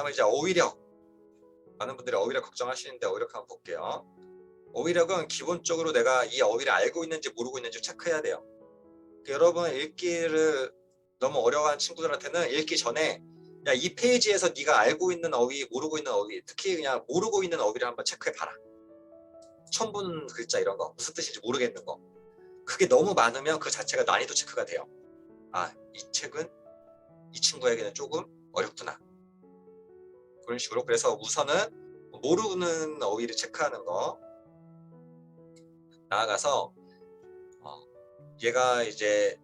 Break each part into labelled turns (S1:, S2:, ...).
S1: 다음에 이제 어휘력. 많은 분들이 어휘력 걱정하시는데 어휘력 한번 볼게요. 어휘력은 기본적으로 내가 이 어휘를 알고 있는지 모르고 있는지 체크해야 돼요. 여러분 읽기를 너무 어려워하는 친구들한테는 읽기 전에 야, 이 페이지에서 네가 알고 있는 어휘, 모르고 있는 어휘, 특히 그냥 모르고 있는 어휘를 한번 체크해봐라. 처음 보는 글자 이런 거, 무슨 뜻인지 모르겠는 거. 그게 너무 많으면 그 자체가 난이도 체크가 돼요. 아, 이 책은 이 친구에게는 조금 어렵구나. 그런 식으로. 그래서 우선은 모르는 어휘를 체크하는 거. 나아가서 얘가 이제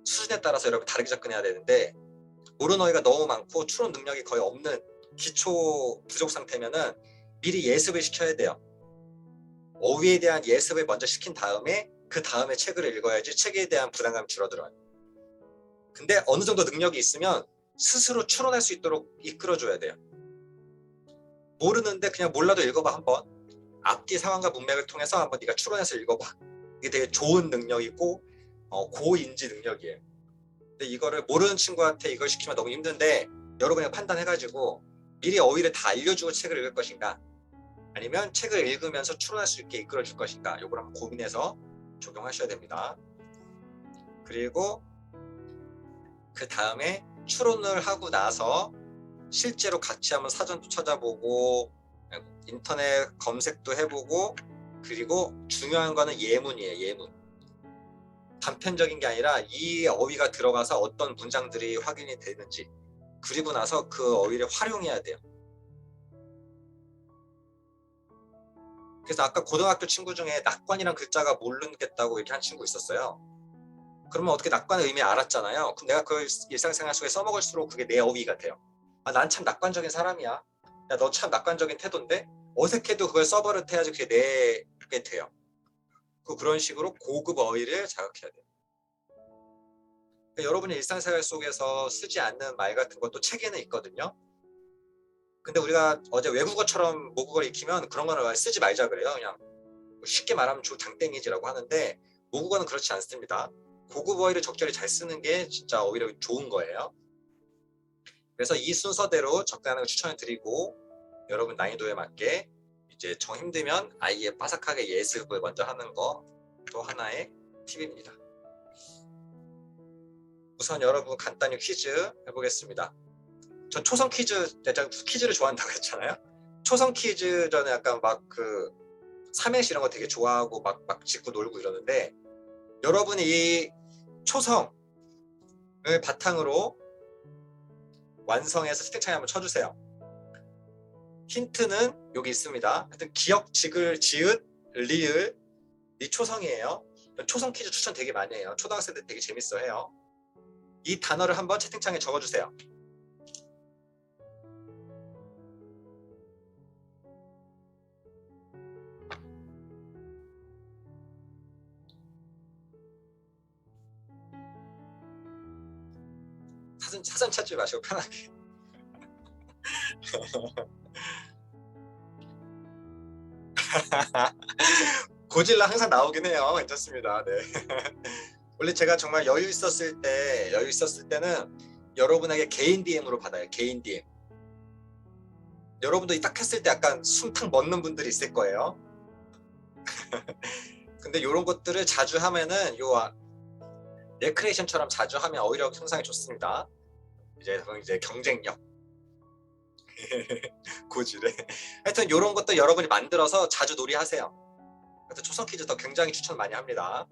S1: 수준에 따라서 여러분 다르게 접근해야 되는데, 모르는 어휘가 너무 많고 추론 능력이 거의 없는 기초 부족 상태면은 미리 예습을 시켜야 돼요. 어휘에 대한 예습을 먼저 시킨 다음에 그 다음에 책을 읽어야지 책에 대한 부담감이 줄어들어요. 근데 어느 정도 능력이 있으면 스스로 추론할 수 있도록 이끌어줘야 돼요. 모르는데 그냥 몰라도 읽어봐 한번. 앞뒤 상황과 문맥을 통해서 한번 네가 추론해서 읽어봐. 이게 되게 좋은 능력이고 고인지 능력이에요. 근데 이거를 모르는 친구한테 이걸 시키면 너무 힘든데, 여러분이 판단해가지고 미리 어휘를 다 알려주고 책을 읽을 것인가, 아니면 책을 읽으면서 추론할 수 있게 이끌어줄 것인가, 이걸 한번 고민해서 적용하셔야 됩니다. 그리고 그 다음에 추론을 하고 나서 실제로 같이 한번 사전도 찾아보고 인터넷 검색도 해보고, 그리고 중요한 거는 예문이에요. 예문. 단편적인 게 아니라 이 어휘가 들어가서 어떤 문장들이 확인이 되는지, 그리고 나서 그 어휘를 활용해야 돼요. 그래서 아까 고등학교 친구 중에 낙관이란 글자가 모르겠다고 이렇게 한 친구 있었어요. 그러면 어떻게 낙관의 의미 알았잖아요. 그럼 내가 그걸 일상생활 속에 써먹을수록 그게 내 어휘가 돼요. 아, 난 참 낙관적인 사람이야. 야, 너 참 낙관적인 태도인데? 어색해도 그걸 써버릇해야지 그게 내게 돼요. 그런 식으로 고급 어휘를 자극해야 돼요. 그러니까 여러분이 일상생활 속에서 쓰지 않는 말 같은 것도 책에는 있거든요. 근데 우리가 어제 외국어처럼 모국어를 익히면 그런 거는 쓰지 말자 그래요. 그냥 쉽게 말하면 장땡이지라고 하는데, 모국어는 그렇지 않습니다. 고급 어휘를 적절히 잘 쓰는 게 진짜 오히려 좋은 거예요. 그래서 이 순서대로 접근하는 걸 추천을 드리고, 여러분 난이도에 맞게 이제 정 힘들면 아예 빠삭하게 예습을 먼저 하는 거 또 하나의 팁입니다. 우선 여러분 간단히 퀴즈 해보겠습니다. 전 초성 퀴즈, 제가 퀴즈를 좋아한다고 했잖아요. 초성 퀴즈 저는 약간 막 그 삼행시 이런 거 되게 좋아하고 막 짚고 놀고 이러는데, 여러분이 이 초성을 바탕으로 완성해서 채팅창에 한번 쳐주세요. 힌트는 여기 있습니다. 하여튼 기역, 지글, 지읒, 리을, 이 초성이에요. 초성 퀴즈 추천 되게 많이 해요. 초등학생들 되게 재밌어 해요. 이 단어를 한번 채팅창에 적어주세요. 사전 찾지 마시고 편하게. 고질라 항상 나오긴 해요. 괜찮습니다. 네. 원래 제가 정말 여유 있었을 때는 여러분에게 개인 DM으로 받아요. 개인 DM. 여러분도 딱 했을 때 약간 숨 탁 멎는 분들이 있을 거예요. 근데 이런 것들을 자주 하면은 레크레이션처럼 자주 하면 어휘력 형성이 좋습니다. 이제 경쟁력. 고지래. 하여튼 이런 것도 여러분이 만들어서 자주 놀이하세요. 하여튼 초성 퀴즈 더 굉장히 추천 많이 합니다.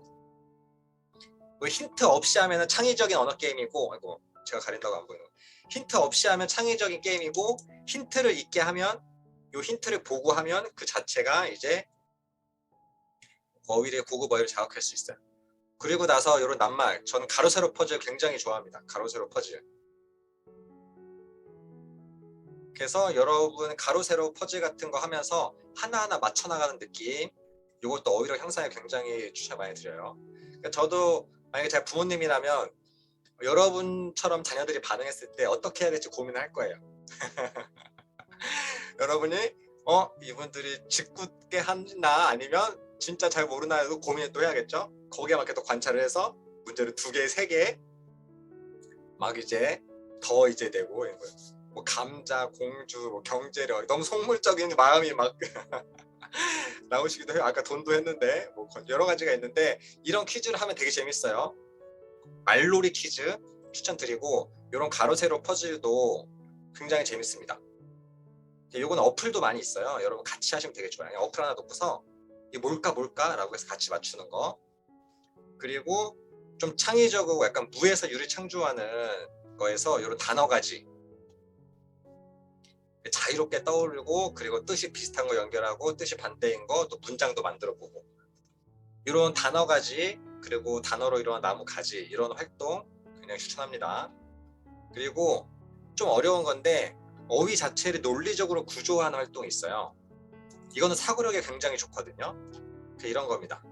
S1: 힌트 없이 하면은 창의적인 언어 게임이고, 아이고 제가 가린다고 안 보이는 거. 힌트 없이 하면 창의적인 게임이고, 힌트를 있게 하면, 이 힌트를 보고 하면 그 자체가 이제 어휘를, 고급 어휘를 자극할 수 있어요. 그리고 나서 이런 낱말, 저는 가로 세로 퍼즐 굉장히 좋아합니다. 가로 세로 퍼즐. 그래서 여러분 가로 세로 퍼즐 같은 거 하면서 하나하나 맞춰 나가는 느낌, 이것도 어휘력 향상에 굉장히 추천 많이 드려요. 그러니까 저도 만약에 제가 부모님이라면 여러분처럼 자녀들이 반응했을 때 어떻게 해야 될지 고민을 할 거예요. 여러분이 이분들이 짓궂게 하나 아니면 진짜 잘 모르나 해도 고민을 또 해야겠죠. 거기에 맞게 또 관찰을 해서 문제를 2개, 3개 막 이제 더 이제 내고 이런 거예요. 뭐 감자, 공주, 뭐 경제력, 너무 속물적인 마음이 막 나오시기도 해요. 아까 돈도 했는데 뭐 여러 가지가 있는데 이런 퀴즈를 하면 되게 재밌어요. 말놀이 퀴즈 추천드리고 이런 가로 세로 퍼즐도 굉장히 재밌습니다. 요거는 어플도 많이 있어요. 여러분 같이 하시면 되게 좋아요. 어플 하나 놓고서 이게 뭘까 라고 해서 같이 맞추는 거. 그리고 좀 창의적이고 약간 무에서 유를 창조하는 거에서 이런 단어 가지 자유롭게 떠오르고, 그리고 뜻이 비슷한 거 연결하고 뜻이 반대인 거 또 문장도 만들어 보고, 이런 단어 가지 그리고 단어로 이루어진 나무 가지 이런 활동 굉장히 추천합니다. 그리고 좀 어려운 건데 어휘 자체를 논리적으로 구조화하는 활동이 있어요. 이거는 사고력에 굉장히 좋거든요. 이런 겁니다.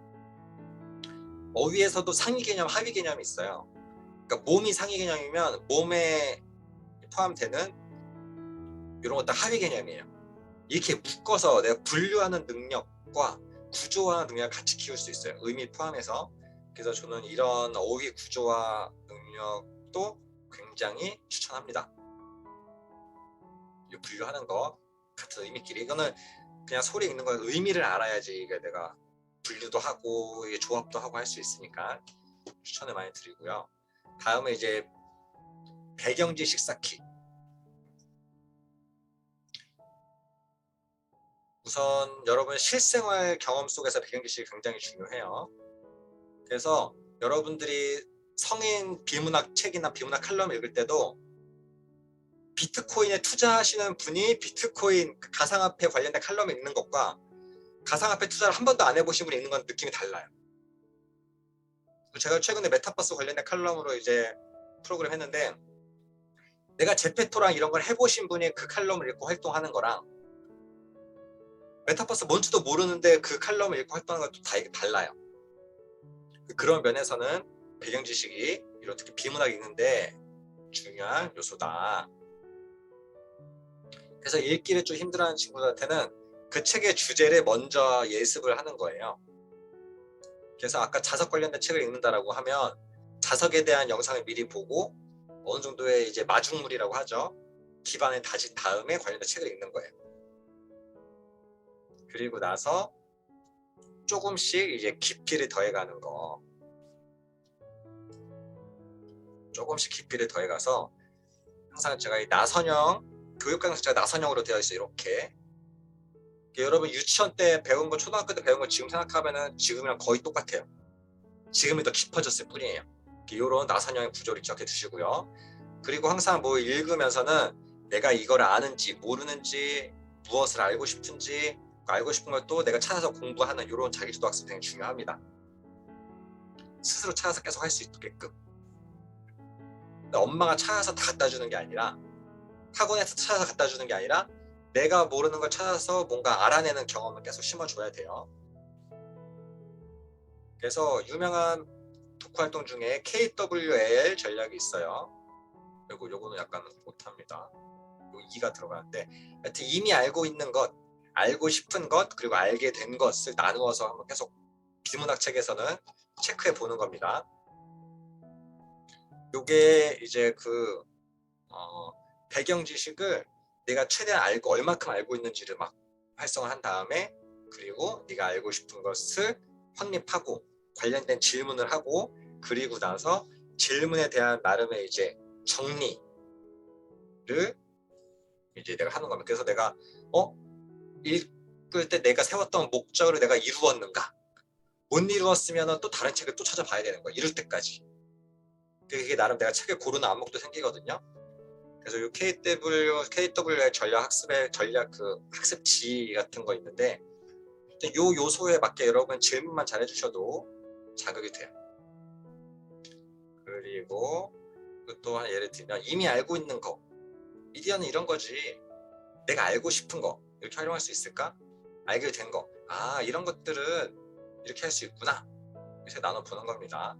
S1: 어휘에서도 상위 개념, 하위 개념이 있어요. 그러니까 몸이 상위 개념이면 몸에 포함되는 이런 것도 하위 개념이에요. 이렇게 묶어서 내가 분류하는 능력과 구조화하는 능력을 같이 키울 수 있어요. 의미 포함해서. 그래서 저는 이런 어휘 구조화 능력도 굉장히 추천합니다. 분류하는 거 같은 의미끼리, 이거는 그냥 소리 읽는 거 의미를 알아야지 이게 내가 분류도 하고 이게 조합도 하고 할 수 있으니까 추천을 많이 드리고요. 다음에 이제 배경지식 쌓기. 우선 여러분 실생활 경험 속에서 배경지식이 굉장히 중요해요. 그래서 여러분들이 성인 비문학 책이나 비문학 칼럼 읽을 때도 비트코인에 투자하시는 분이 비트코인 가상화폐 관련된 칼럼을 읽는 것과 가상화폐 투자를 한 번도 안 해보신 분이 읽는 건 느낌이 달라요. 제가 최근에 메타버스 관련된 칼럼으로 이제 프로그램 했는데, 내가 제페토랑 이런 걸 해보신 분이 그 칼럼을 읽고 활동하는 거랑 메타버스 뭔지도 모르는데 그 칼럼을 읽고 활동하는 것도 다 달라요. 그런 면에서는 배경 지식이 이런 특히 비문학 읽는데 중요한 요소다. 그래서 읽기를 좀 힘들어하는 친구들한테는 그 책의 주제를 먼저 예습을 하는 거예요. 그래서 아까 자석 관련된 책을 읽는다라고 하면 자석에 대한 영상을 미리 보고 어느 정도의 이제 마중물이라고 하죠. 기반을 다진 다음에 관련된 책을 읽는 거예요. 그리고 나서 조금씩 이제 깊이를 더해가는 거. 조금씩 깊이를 더해가서 항상 제가 이 나선형 교육 강사가 나선형으로 되어 있어요. 이렇게. 여러분 유치원 때 배운 거, 초등학교 때 배운 거 지금 생각하면은 지금이랑 거의 똑같아요. 지금이 더 깊어졌을 뿐이에요. 이런 나선형의 구조를 기억해 두시고요. 그리고 항상 뭐 읽으면서는 내가 이걸 아는지 모르는지, 무엇을 알고 싶은지, 알고 싶은 걸 또 내가 찾아서 공부하는 이런 자기주도 학습이 굉장히 중요합니다. 스스로 찾아서 계속 할 수 있게끔. 엄마가 찾아서 다 갖다 주는 게 아니라, 학원에서 찾아서 갖다 주는 게 아니라 내가 모르는 걸 찾아서 뭔가 알아내는 경험을 계속 심어줘야 돼요. 그래서 유명한 독후 활동 중에 KWL 전략이 있어요. 그리고 요거는 약간 못합니다. 요 2가 들어가는데, 하여튼 이미 알고 있는 것, 알고 싶은 것, 그리고 알게 된 것을 나누어서 한번 계속 비문학 책에서는 체크해 보는 겁니다. 요게 이제 그 배경 지식을 내가 최대한 알고 얼마큼 알고 있는지를 막 활성화한 다음에, 그리고 네가 알고 싶은 것을 확립하고 관련된 질문을 하고, 그리고 나서 질문에 대한 나름의 이제 정리를 이제 내가 하는 겁니다. 그래서 내가 읽을 때 내가 세웠던 목적을 내가 이루었는가, 못 이루었으면 또 다른 책을 또 찾아봐야 되는 거야. 이룰 때까지. 그게 나름 내가 책을 고르는 안목도 생기거든요. 그래서 이 KW의 전략 학습의 전략 그 학습지 같은 거 있는데, 요 요소에 맞게 여러분 질문만 잘 해주셔도 자극이 돼요. 그리고 또 예를 들면 이미 알고 있는 거, 미디어는 이런 거지, 내가 알고 싶은 거 이렇게 활용할 수 있을까? 알게 된 거, 이런 것들은 이렇게 할 수 있구나, 이렇게 나눠보는 겁니다.